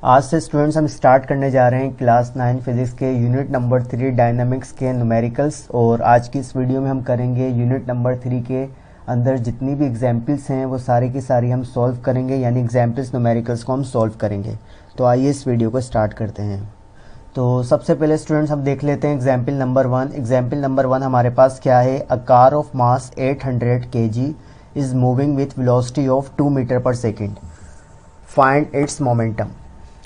आज से स्टूडेंट्स हम स्टार्ट करने जा रहे हैं क्लास 9 फिजिक्स के यूनिट नंबर 3 डायनामिक्स के न्यूमेरिकल्स। और आज की इस वीडियो में हम करेंगे यूनिट नंबर 3 के अंदर जितनी भी एग्जाम्पल्स हैं वो सारी की सारी हम सॉल्व करेंगे, यानी एग्जाम्पल्स न्यूमेरिकल्स को हम सॉल्व करेंगे। तो आइए इस वीडियो को स्टार्ट करते हैं। तो सबसे पहले स्टूडेंट्स हम देख लेते हैं एग्जाम्पल नंबर 1। एग्जाम्पल नंबर 1 हमारे पास क्या है? A car of mass 800 kg is moving with velocity of 2 metre per second, find its momentum.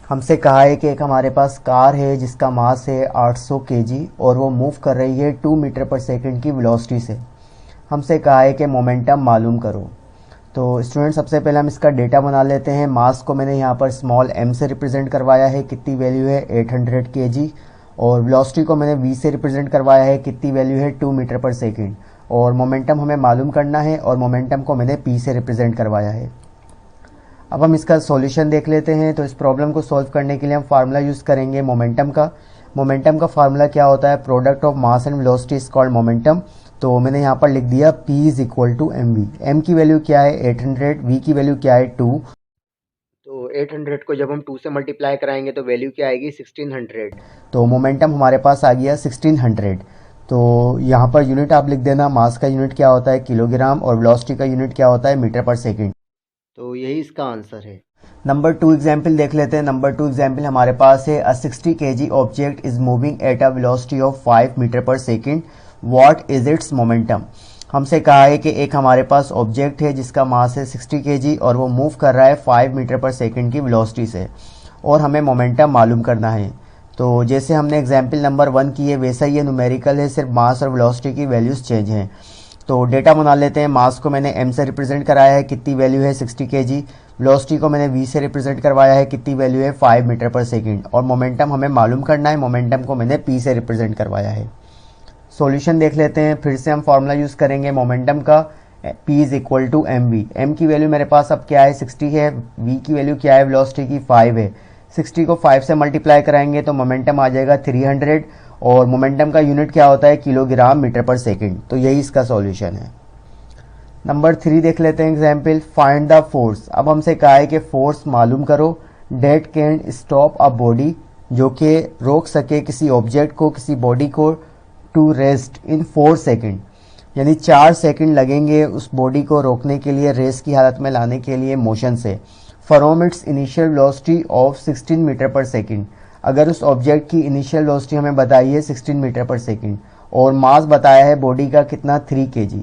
हमसे कहा है कि एक हमारे पास कार है जिसका मास है 800 kg और वो मूव कर रही है 2 मीटर पर सेकेंड की वेलोसिटी से। हमसे कहा है कि मोमेंटम मालूम करो। तो स्टूडेंट सबसे पहले हम इसका डेटा बना लेते हैं। मास को मैंने यहाँ पर स्मॉल m से रिप्रेजेंट करवाया है, कितनी वैल्यू है 800 kg। और वेलोसिटी को मैंने v से रिप्रेजेंट करवाया है, कितनी वैल्यू है 2 मीटर पर सेकेंड। और मोमेंटम हमें मालूम करना है और मोमेंटम को मैंने p से रिप्रेजेंट करवाया है। अब हम इसका सॉल्यूशन देख लेते हैं। तो इस प्रॉब्लम को सॉल्व करने के लिए हम फार्मूला यूज़ करेंगे मोमेंटम का। मोमेंटम का फार्मूला क्या होता है? Product of mass and velocity is called momentum. तो मैंने यहाँ पर लिख दिया P is equal to M V. M की वैल्यू क्या है 800, V की वैल्यू क्या है 2। तो 800 को जब हम 2 से मल्टीप्लाई कराएंगे तो वैल्यू क्या आएगी 1600। तो मोमेंटम हमारे पास आ गया 1600। तो यहाँ पर यूनिट आप लिख देना। मास का यूनिट क्या होता है किलोग्राम और वेलोसिटी का यूनिट क्या होता है मीटर पर सेकेंड। तो यही इसका आंसर है। नंबर 2 एग्जाम्पल देख लेते हैं। नंबर 2 एग्जाम्पल हमारे पास है a 60 kg object is moving at a velocity of 5 metre per second, what is its momentum. हमसे कहा है कि एक हमारे पास ऑब्जेक्ट है जिसका मास है 60 kg और वो मूव कर रहा है 5 मीटर पर सेकेंड की वेलोसिटी से और हमें मोमेंटम मालूम करना है। तो जैसे हमने एग्जाम्पल नंबर 1 की है वैसा ही ये न्यूमेरिकल है, सिर्फ मास और वेलोसिटी की वैल्यूज चेंज हैं। तो डेटा बना लेते हैं। मास को मैंने m से रिप्रेजेंट कराया है, कितनी वैल्यू है 60 kg। वेलोसिटी को मैंने v से रिप्रेजेंट करवाया है, कितनी वैल्यू है 5 मीटर पर सेकेंड। और मोमेंटम हमें मालूम करना है, मोमेंटम को मैंने p से रिप्रेजेंट करवाया है। सॉल्यूशन देख लेते हैं। फिर से हम फॉर्मूला यूज़ करेंगे मोमेंटम का, p is equal to M V. M की वैल्यू मेरे पास अब क्या है 60 है, v की वैल्यू क्या है वेलोसिटी की 5 है। 60 को 5 से मल्टीप्लाई कराएंगे तो मोमेंटम आ जाएगा 300 और मोमेंटम का यूनिट क्या होता है किलोग्राम मीटर पर सेकेंड। तो यही इसका सॉल्यूशन है। नंबर 3 देख लेते हैं एग्जाम्पल, फाइंड द फोर्स। अब हमसे कहा है कि फोर्स मालूम करो date can stop a body, जो कि रोक सके किसी ऑब्जेक्ट को, किसी बॉडी को, टू रेस्ट इन 4 सेकेंड, यानी 4 सेकेंड लगेंगे उस बॉडी को रोकने के लिए, रेस्ट की हालत में लाने के लिए मोशन से, from its initial velocity of 16 metre per second. अगर उस ऑब्जेक्ट की इनिशियल वेलोसिटी हमें बताई है 16 मीटर पर सेकेंड और मास बताया है बॉडी का कितना 3 kg।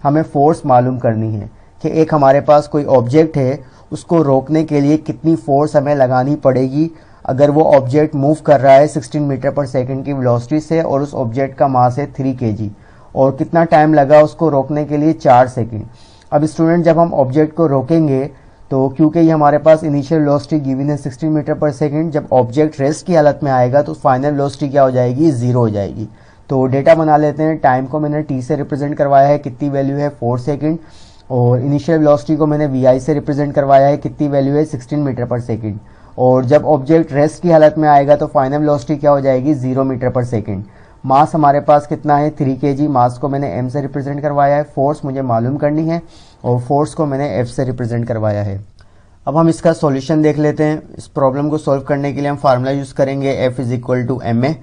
हमें फोर्स मालूम करनी है कि एक हमारे पास कोई ऑब्जेक्ट है, उसको रोकने के लिए कितनी फोर्स हमें लगानी पड़ेगी अगर वो ऑब्जेक्ट मूव कर रहा है 16 मीटर पर सेकेंड की वेलोसिटी से और उस ऑब्जेक्ट का मास है 3 kg, और कितना टाइम लगा उसको रोकने के लिए 4 सेकेंड। अब स्टूडेंट जब हम ऑब्जेक्ट को रोकेंगे तो क्योंकि ये हमारे पास इनिशियल वेलोसिटी गिवन है 16 मीटर पर सेकेंड, जब ऑब्जेक्ट रेस्ट की हालत में आएगा तो फाइनल वेलोसिटी क्या हो जाएगी 0 हो जाएगी। तो डेटा बना लेते हैं। टाइम को मैंने t से रिप्रेजेंट करवाया है, कितनी वैल्यू है 4 सेकेंड। और इनिशियल वेलोसिटी को मैंने vi से रिप्रेजेंट करवाया है, कितनी वैल्यू है 16 मीटर पर सेकेंड। और जब ऑब्जेक्ट रेस्ट की हालत में आएगा तो फाइनल वेलोसिटी क्या हो जाएगी 0 मीटर पर सेकेंड। मास हमारे पास कितना है 3 kg। मास को मैंने m से रिप्रेजेंट करवाया है। फोर्स मुझे मालूम करनी है और फोर्स को मैंने f से रिप्रेजेंट करवाया है। अब हम इसका सॉल्यूशन देख लेते हैं। इस प्रॉब्लम को सॉल्व करने के लिए हम फार्मूला यूज़ करेंगे F is equal to M A.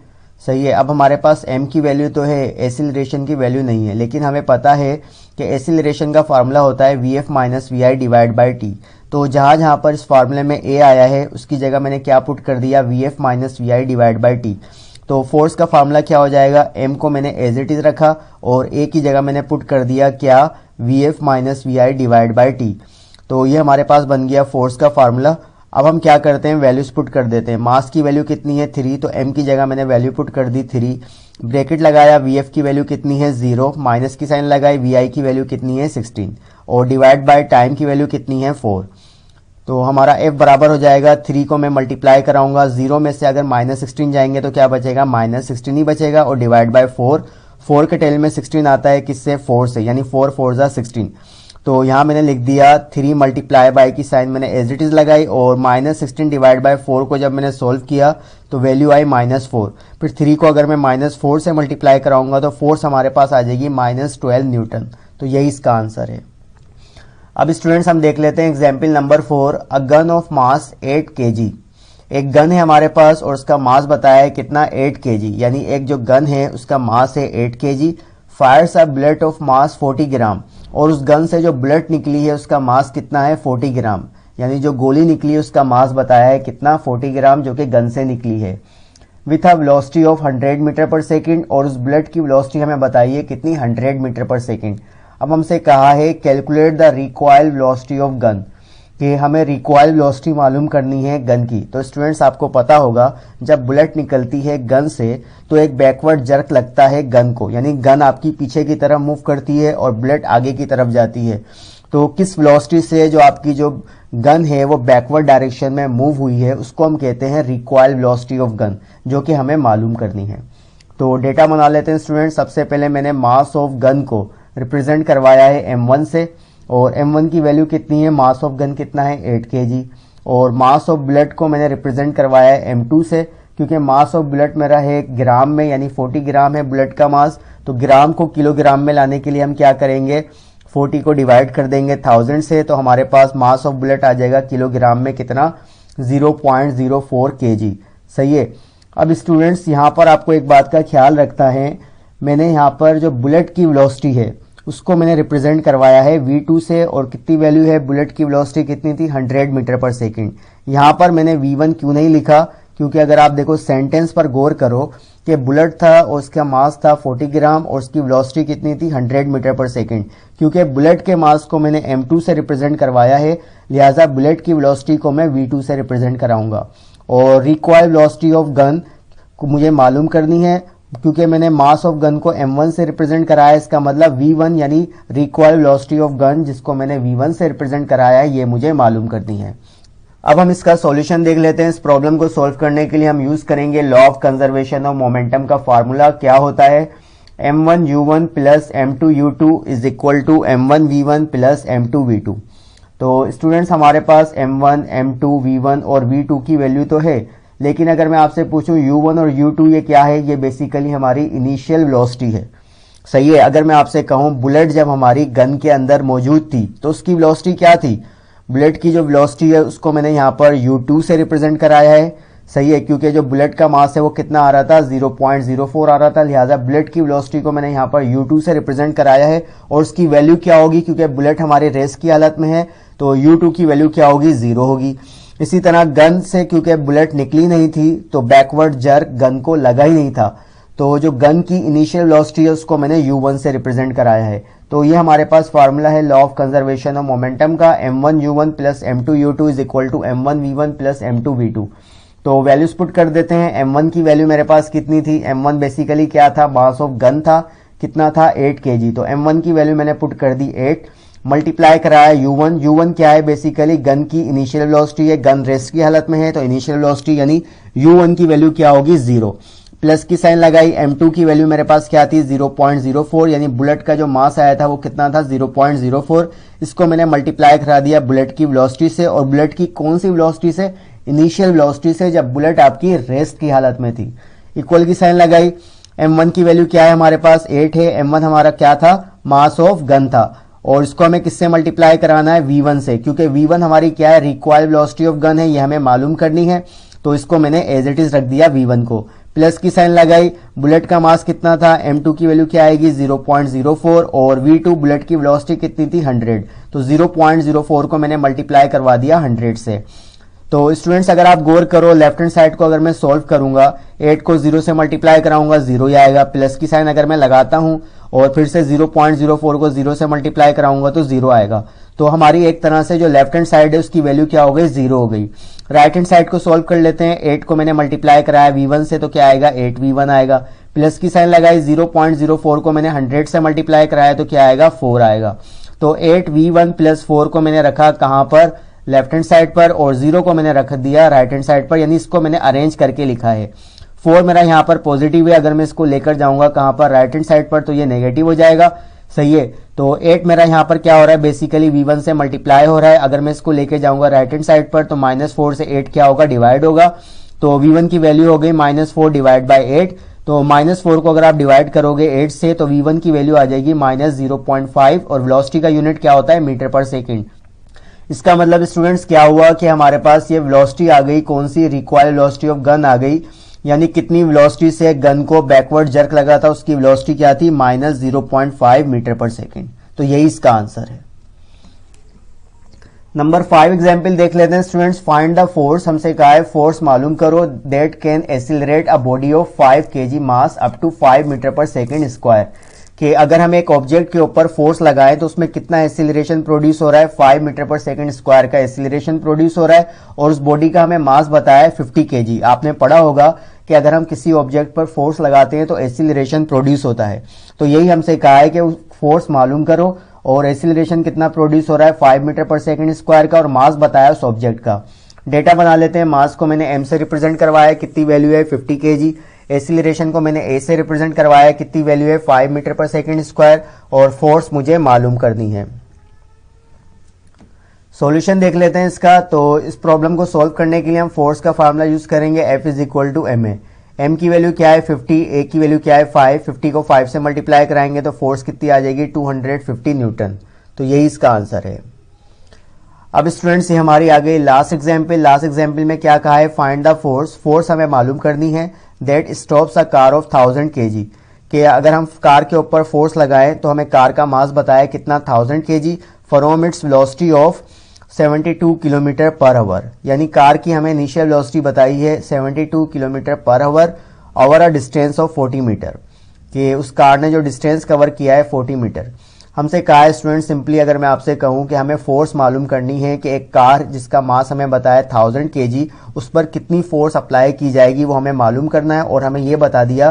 सही है। अब हमारे पास m की वैल्यू तो है, एसिलरेशन की वैल्यू नहीं है, लेकिन हमें पता है कि एसिलरेशन का फार्मूला होता है Vf minus V I divide by T. तो जहाँ जहाँ पर इस फार्मूले में a आया है उसकी जगह मैंने क्या पुट कर दिया Vf minus V I divide by T. तो फोर्स का फार्मूला क्या हो जाएगा, m को मैंने एज इट इज रखा और a की जगह मैंने पुट कर दिया क्या Vf minus V I divide by T. तो ये हमारे पास बन गया फोर्स का फार्मूला। अब हम क्या करते हैं वैल्यूज पुट कर देते हैं। मास की वैल्यू कितनी है 3, तो m की जगह मैंने वैल्यू पुट कर दी 3। ब्रैकेट लगाया, Vf की वैल्यू कितनी है 0, माइनस की साइन लगाई, Vi की वैल्यू कितनी है 16 और डिवाइड बाय टाइम की वैल्यू कितनी है 4। तो हमारा f बराबर हो जाएगा 3 को मैं मल्टीप्लाई कराऊंगा, 0 में से अगर माइनस 16 जाएंगे तो क्या बचेगा माइनस 16 ही बचेगा और डिवाइड बाय 4। 4 के टेल में 16 आता है किससे 4 से, यानी 4 4 जा 16। तो यहाँ मैंने लिख दिया 3 मल्टीप्लाई बाय की साइन मैंने एज इट इज लगाई और माइनस 16 डिवाइड बाय 4 को जब मैंने सोल्व किया तो वैल्यू आई -4। फिर 3 को अगर मैं -4 से मल्टीप्लाई कराऊंगा तो फोर्स हमारे पास आ जाएगी -12 न्यूटन। तो यही इसका आंसर है। अब स्टूडेंट्स हम देख लेते हैं example number 4। A gun of mass 8 kg एक गन है हमारे पास और उसका मास बताया है कितना 8 kg, यानी एक जो गन है उसका मास है 8 kg, Fyers a bullet of mass 40 ग्राम, और उस गन से जो बुलेट निकली है उसका मास कितना है 40 ग्राम, यानी जो गोली निकली है उसका मास बताया है कितना 40 ग्राम जो कि गन से निकली है, with a velocity of 100 metre per second, और उस बुलेट की वेलोसिटी हमें बताइए कितनी 100 मीटर पर सेकेंड। अब हमसे कहा है calculate the recoil velocity of gun, कि हमें रिकॉइल वेलोसिटी मालूम करनी है गन की। तो स्टूडेंट्स आपको पता होगा जब बुलेट निकलती है गन से तो एक बैकवर्ड जर्क लगता है गन को, यानी गन आपकी पीछे की तरफ मूव करती है और बुलेट आगे की तरफ जाती है। तो किस वेलोसिटी से जो आपकी जो गन है वो बैकवर्ड डायरेक्शन में मूव हुई है उसको हम कहते हैं रिकॉइल वेलोसिटी ऑफ गन, जो कि हमें मालूम करनी है। तो डेटा बना लेते हैं स्टूडेंट। सबसे पहले मैंने मास ऑफ गन को रिप्रेजेंट करवाया है m1 से, और m1 की वैल्यू कितनी है, मास ऑफ गन कितना है 8 kg, और मास ऑफ बुलेट को मैंने रिप्रेजेंट करवाया है m2 से, क्योंकि मास ऑफ बुलेट मेरा है ग्राम में, यानी 40 ग्राम है बुलेट का मास। तो ग्राम को किलोग्राम में लाने के लिए हम क्या करेंगे, 40 को डिवाइड कर देंगे 1000 से, तो हमारे पास मास ऑफ बुलेट आ जाएगा किलोग्राम में कितना 0.04 kg। सही है। अब स्टूडेंट्स यहाँ पर आपको एक बात का ख्याल रखना है, मैंने यहाँ पर जो बुलेट की वेलोसिटी है उसको मैंने रिप्रेजेंट करवाया है v2 से, और कितनी वैल्यू है बुलेट की वेलोसिटी कितनी थी 100 मीटर पर सेकेंड। यहाँ पर मैंने v1 क्यों नहीं लिखा, क्योंकि अगर आप देखो सेंटेंस पर गौर करो कि बुलेट था और उसका मास था 40 ग्राम और उसकी वेलोसिटी कितनी थी 100 मीटर पर सेकेंड, क्योंकि बुलेट के मास को मैंने m2 से रिप्रेजेंट करवाया है, लिहाजा बुलेट की वेलोसिटी को मैं v2 से रिप्रेजेंट कराऊंगा। और रिकॉइल वेलोसिटी ऑफ गन को मुझे मालूम करनी है, क्योंकि मैंने मास ऑफ गन को m1 से रिप्रेजेंट कराया है, इसका मतलब v1 यानी रिकॉइल वेलोसिटी ऑफ गन जिसको मैंने v1 से रिप्रेजेंट कराया है ये मुझे मालूम करनी है। अब हम इसका सॉल्यूशन देख लेते हैं। इस प्रॉब्लम को सॉल्व करने के लिए हम यूज करेंगे law of conservation of momentum का फार्मूला। क्या होता है, m1u1 plus m2u2 is equal to m1v1 plus m2v2। तो स्टूडेंट्स हमारे पास m1, m2, v1 और v2 की वैल्यू तो है, लेकिन अगर मैं आपसे पूछूं u1 और u2 ये क्या है, ये बेसिकली हमारी इनिशियल वेलोसिटी है। सही है। अगर मैं आपसे कहूं बुलेट जब हमारी गन के अंदर मौजूद थी तो उसकी वेलोसिटी क्या थी, बुलेट की जो वेलोसिटी है उसको मैंने यहाँ पर u2 से रिप्रेजेंट कराया है। सही है, क्योंकि जो बुलेट का मास है वो कितना आ रहा था 0.04 आ रहा था, लिहाजा बुलेट की वेलोसिटी को मैंने यहाँ पर u2 से रिप्रेजेंट कराया है। और उसकी वैल्यू क्या होगी, क्योंकि बुलेट हमारे रेस की हालत में है तो u2 की वैल्यू क्या होगी 0 होगी। इसी तरह गन से क्योंकि बुलेट निकली नहीं थी तो बैकवर्ड जर्क गन को लगा ही नहीं था, तो जो गन की इनिशियल वेलोसिटी है उसको मैंने u1 से रिप्रेजेंट कराया है। तो ये हमारे पास फार्मूला है law of conservation of momentum का, m1u1 plus m2u2 is equal to m1v1 plus m2v2। तो वैल्यूज पुट कर देते हैं। m1 की वैल्यू मेरे पास कितनी थी, m1 बेसिकली क्या था, मास ऑफ गन था, कितना था 8 kg। तो m1 की वैल्यू मैंने पुट कर दी 8, मल्टीप्लाई कराया u1 क्या है, बेसिकली गन की इनिशियल वेलोसिटी है, गन रेस्ट की हालत में है तो इनिशियल वेलोसिटी यानी u1 की वैल्यू क्या होगी 0, प्लस की साइन लगाई। m2 की वैल्यू मेरे पास क्या थी 0.04, यानी बुलेट का जो मास आया था वो कितना था 0.04। इसको मैंने मल्टीप्लाई करा दिया बुलेट की वेलोसिटी से, और बुलेट की कौन सी वेलोसिटी से, इनिशियल वेलोसिटी से जब बुलेट आपकी रेस्ट की हालत में थी। इक्वल की साइन लगाई। m1 की वैल्यू क्या है हमारे पास 8 है, m1 हमारा क्या था, मास ऑफ गन था, और इसको हमें किससे मल्टीप्लाई कराना है v1 से, क्योंकि v1 हमारी क्या है रिक्वायर्ड वेलोसिटी ऑफ गन है, ये हमें मालूम करनी है। तो इसको मैंने एज इट इज रख दिया v1 को, प्लस की साइन लगाई। बुलेट का मास कितना था, m2 की वैल्यू क्या आएगी 0.04, और v2 बुलेट की वेलोसिटी कितनी थी 100, तो 0.04 को मैंने मल्टीप्लाई करवा दिया 100 से। तो स्टूडेंट्स अगर आप गौर करो लेफ्ट हैंड साइड को अगर मैं सॉल्व करूंगा 8 को 0 से मल्टीप्लाई कराऊंगा 0 ही आएगा, प्लस की साइन अगर मैं लगाता हूं और फिर से 0.04 को 0 से मल्टीप्लाई कराऊंगा तो 0 आएगा। तो हमारी एक तरह से जो लेफ्ट हैंड साइड है उसकी वैल्यू क्या हो गई 0 हो गई। राइट हैंड साइड को सॉल्व कर लेते हैं। 8 को मैंने मल्टीप्लाई कराया v1 से तो क्या आएगा 8v1 आएगा, प्लस की साइन लगाई। 0.04 को मैंने 100 से मल्टीप्लाई कराया तो क्या आएगा 4 आएगा। तो 8v1 प्लस 4 को मैंने रखा कहां पर, लेफ्ट हैंड साइड पर, और 0 को मैंने रख दिया राइट हैंड साइड पर, यानी इसको मैंने अरेंज करके लिखा है। 4 मेरा यहाँ पर पॉजिटिव है, अगर मैं इसको लेकर जाऊंगा कहां पर राइट हैंड साइड पर तो ये नेगेटिव हो जाएगा। सही है। तो 8 मेरा यहाँ पर क्या हो रहा है बेसिकली v1 से मल्टीप्लाई हो रहा है, अगर मैं इसको लेके जाऊंगा राइट हैंड साइड पर तो -4 से 8 क्या होगा डिवाइड होगा, तो v1 की वैल्यू हो गई -4 डिवाइड बाई 8। तो -4 को अगर आप डिवाइड करोगे 8 से तो v1 की वैल्यू आ जाएगी -0.5, और वेलोसिटी का यूनिट क्या होता है मीटर पर सेकेंड। इसका मतलब स्टूडेंट्स क्या हुआ कि हमारे पास ये वेलोसिटी आ गई, कौन सी, रिक्वायर्ड वेलोसिटी ऑफ गन आ गई, यानी कितनी वेलोसिटी से गन को बैकवर्ड जर्क लगा था उसकी वेलोसिटी क्या थी, -0.5 मीटर पर सेकेंड। तो यही इसका आंसर है। नंबर 5 एग्जाम्पल देख लेते हैं स्टूडेंट्स। फाइंड द फोर्स, हमसे कहा है फोर्स मालूम करो that can accelerate a body of 5 kg mass up to 5 metre per second square. कि अगर हम एक ऑब्जेक्ट के ऊपर फोर्स लगाए तो उसमें कितना एक्सीलरेशन प्रोड्यूस हो रहा है, 5 मीटर पर सेकेंड स्क्वायर का एक्सीलरेशन प्रोड्यूस हो रहा है, और उस बॉडी का हमें मास बताया है 50 kg। आपने पढ़ा होगा कि अगर हम किसी ऑब्जेक्ट पर फोर्स लगाते हैं तो एक्सीलरेशन प्रोड्यूस होता है। तो यही हमसे कहा है कि फोर्स मालूम करो और एक्सीलरेशन कितना प्रोड्यूस हो रहा है 5 मीटर पर सेकेंड स्क्वायर का, और मास बताया उस ऑब्जेक्ट का। डेटा बना लेते हैं। मास को मैंने m से रिप्रेजेंट करवाया, कितनी वैल्यू है 50 kg। एक्सीलरेशन को मैंने a से रिप्रेजेंट करवाया, कितनी वैल्यू है 5 मीटर पर सेकेंड स्क्वायर, और फोर्स मुझे मालूम करनी है। सॉल्यूशन देख लेते हैं इसका। तो इस प्रॉब्लम को सॉल्व करने के लिए हम फोर्स का फार्मूला यूज करेंगे, F = ma। m की वैल्यू क्या है 50, a की वैल्यू क्या है 5, 50 को 5 से मल्टीप्लाई कराएंगे तो फोर्स कितनी आ जाएगी 250 न्यूटन। तो यही इसका आंसर है। अब स्टूडेंट्स ये हमारी आ गई लास्ट एग्जाम्पल। लास्ट एग्जाम्पल में क्या कहा है, फाइंड द फोर्स। फोर्स हमें मालूम करनी है that stops a car of 1000 kg। कि अगर हम कार के ऊपर फोर्स लगाएं तो हमें कार का मास बताया कितना 1000 kg from its velocity of 72 kilometre per hour. यानी कार की हमें इनिशियल वेलोसिटी बताई है 72 kilometre per hour over a distance of 40 metre. कि उस कार ने जो डिस्टेंस कवर किया है 40 मीटर। हमसे कहा है स्टूडेंट, सिंपली अगर मैं आपसे कहूं कि हमें फोर्स मालूम करनी है कि एक कार जिसका मास हमें बताया 1000 kg, उस पर कितनी फोर्स अप्लाई की जाएगी वो हमें मालूम करना है। और हमें ये बता दिया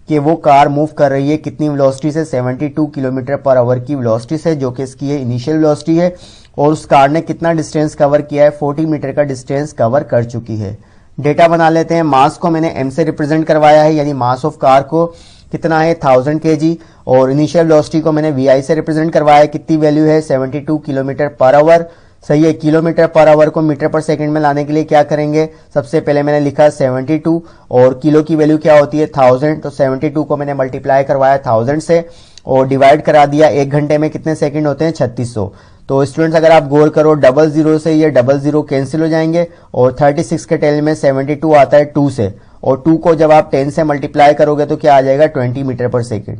कि वो कार मूव कर रही है कितनी वेलोसिटी से, 72 किलोमीटर पर आवर की वेलोसिटी से, जो कि इसकी इनिशियल वेलोसिटी है। और उस कार ने कितना डिस्टेंस कवर किया है, 40 मीटर का डिस्टेंस कवर कर चुकी है। डेटा बना लेते हैं। मास को मैंने m से रिप्रेजेंट करवाया है, यानी मास ऑफ कार को कितना है 1000 kg, और इनिशियल वेलोसिटी को मैंने vi से रिप्रेजेंट करवाया है, कितनी वैल्यू है 72 किलोमीटर पर आवर। सही है। किलोमीटर पर आवर को मीटर पर सेकंड में लाने के लिए क्या करेंगे, सबसे पहले मैंने लिखा 72 और किलो की वैल्यू क्या होती है 1000। तो 72 को मैंने मल्टीप्लाई करवाया 1000 से और डिवाइड करा दिया। 1 घंटे में कितने सेकंड होते हैं 3600। तो स्टूडेंट्स अगर आप गौर करो 00 से ये 00 कैंसिल हो जाएंगे, और 36 के टेल में 72 आता है 2 से, और 2 को जब आप 10 से मल्टीप्लाई करोगे तो क्या आ जाएगा 20 मीटर पर सेकंड।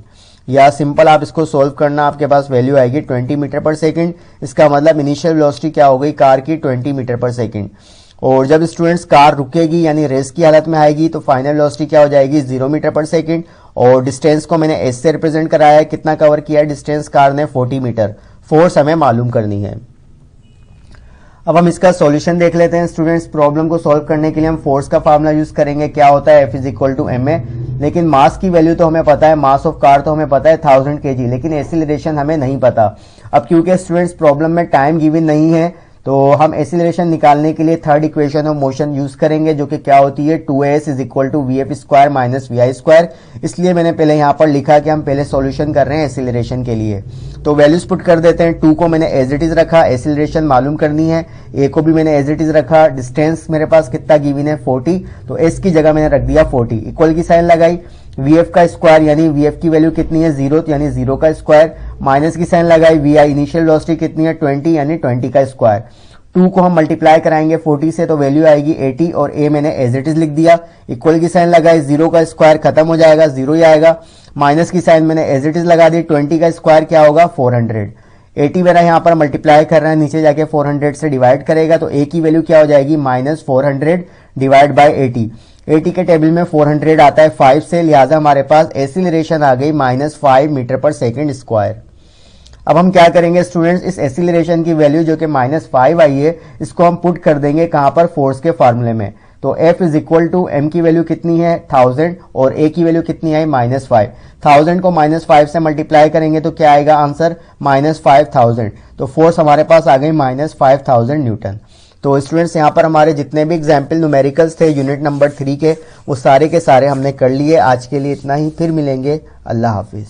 या सिंपल आप इसको सोल्व करना, आपके पास वैल्यू आएगी 20 मीटर पर सेकंड। इसका मतलब इनिशियल वेलोसिटी क्या हो गई कार की 20 मीटर पर सेकंड। और जब स्टूडेंट्स कार रुकेगी यानी रेस की हालत में आएगी तो फाइनल वेलोसिटी क्या हो जाएगी 0 मीटर पर सेकंड। और डिस्टेंस को मैंने s से रिप्रेजेंट कराया है, कितना कवर किया है डिस्टेंस कार ने 40 मीटर। फोर्स हमें मालूम करनी है। अब हम इसका सॉल्यूशन देख लेते हैं स्टूडेंट्स। प्रॉब्लम को सॉल्व करने के लिए हम फोर्स का फार्मूला यूज करेंगे, क्या होता है F = ma। लेकिन मास की वैल्यू तो हमें पता है, मास ऑफ कार तो हमें पता है 1000 kg, लेकिन एक्सीलरेशन हमें नहीं पता। अब क्योंकि स्टूडेंट्स प्रॉब्लम में टाइम गिवन नहीं है तो हम एक्सीलरेशन निकालने के लिए third equation of motion use करेंगे, जो कि क्या होती है 2as = vf² - vi²। इसलिए मैंने पहले यहाँ पर लिखा कि हम पहले सॉल्यूशन कर रहे हैं एक्सीलरेशन के लिए। तो वैल्यूज पुट कर देते हैं। 2 को मैंने एज इट इज रखा, एक्सीलरेशन मालूम करनी है। a को भी मैंने एज इट इज रखा, डिस्टेंस मेरे पास कितना गिवन है 40, तो s की जगह मैंने रख दिया 40। इक्वल की साइन लगाई, vf का स्क्वायर यानी vf की वैल्यू कितनी है 0, यानी 0 का स्क्वायर, माइनस की साइन लगाई, vi इनिशियल वेलोसिटी कितनी है 20 यानी 20 का स्क्वायर। 2 को हम मल्टीप्लाई कराएंगे 40 से तो वैल्यू आएगी 80, और a मैंने एज इट इज लिख दिया। इक्वल की साइन लगाई, 0 का स्क्वायर खत्म हो जाएगा, 0 ही आएगा। माइनस की साइन मैंने एज इट इज लगा दी, 20 का स्क्वायर क्या होगा 400। 80 मेरा यहाँ पर मल्टीप्लाई कर रहा है, नीचे जाके 400 से डिवाइड करेगा तो a की वैल्यू क्या हो जाएगी -400 डिवाइड बाय 80। 80 के टेबल में 400 आता है 5 से, लिहाजा हमारे पास एक्सीलरेशन आ गई -5 मीटर पर सेकेंड स्क्वायर। अब हम क्या करेंगे स्टूडेंट्स, इस एक्सीलरेशन की वैल्यू जो कि -5 आई है इसको हम पुट कर देंगे कहां पर, फोर्स के फार्मूले में। तो F = m की वैल्यू कितनी है 1000 और a की वैल्यू कितनी आई -5। 1000 को -5 से मल्टीप्लाई करेंगे तो क्या आएगा आंसर -5000। तो फोर्स हमारे पास आ गई -5000 न्यूटन। तो स्टूडेंट्स यहाँ पर हमारे जितने भी एग्जाम्पल न्यूमेरिकल्स थे यूनिट नंबर 3 के वो सारे के सारे हमने कर लिए। आज के लिए इतना ही, फिर मिलेंगे। अल्लाह हाफिज।